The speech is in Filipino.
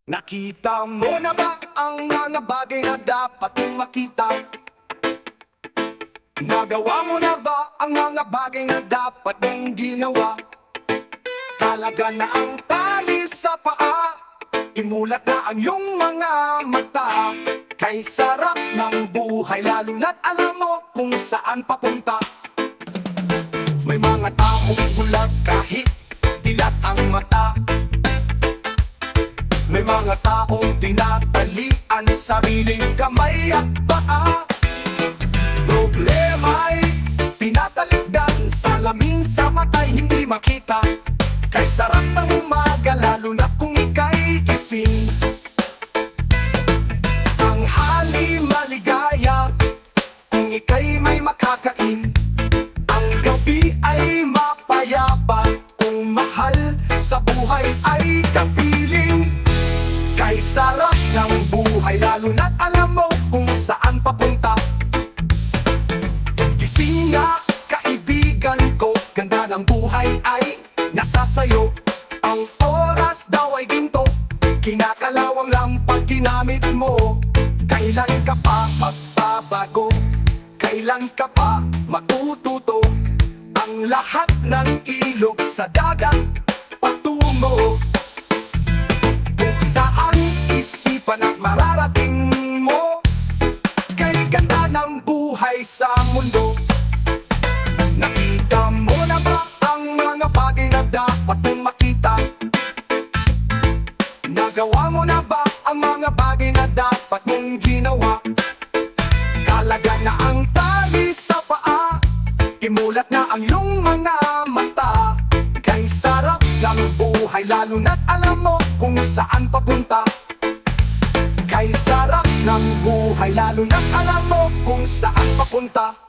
Nakita mo na ba ang mga bagay na dapat mong makita? Nagawa mo na ba ang mga bagay na dapat mong ginawa? Talaga na ang tali sa paa, imulat na ang iyong mga mata. Kay sarap ng buhay lalo na't alam mo kung saan papunta. May mga taong bulag kahit dilat ang mata. May mga taong tinatalian sariling kamay at paa. Problema'y tinatalikdan, salamin sa mata'y hindi makita. Kay sarap ng umaga lalo na kung ika'y gising. Tanghali maligaya kung ika'y may makakain. Ang gabi ay mapayapa kung mahal sa buhay ay kapiling. Kay sarap ng buhay lalo na't alam mo kung saan papunta. Gising nga kaibigan ko, ganda ng buhay ay nasa sayo. Ang oras daw ay ginto, kinakalawang lang pag ginamit mo. Kailan ka pa magbabago? Kailan ka pa matututo? Ang lahat ng ilog sa dagat patungo. Saan isipan at mararating mo? Kay ganda ng buhay sa mundo. Nakita mo na ba ang mga bagay na dapat mong makita? Nagawa mo na ba ang mga bagay na dapat mong ginawa? Kalaga na ang tali sa paa, imulat na ang iyong mga mata. Kay sarap ng buhay lalo na't alam mo kung saan papunta. Kay sarap ng buhay lalo na't alam mo kung saan papunta.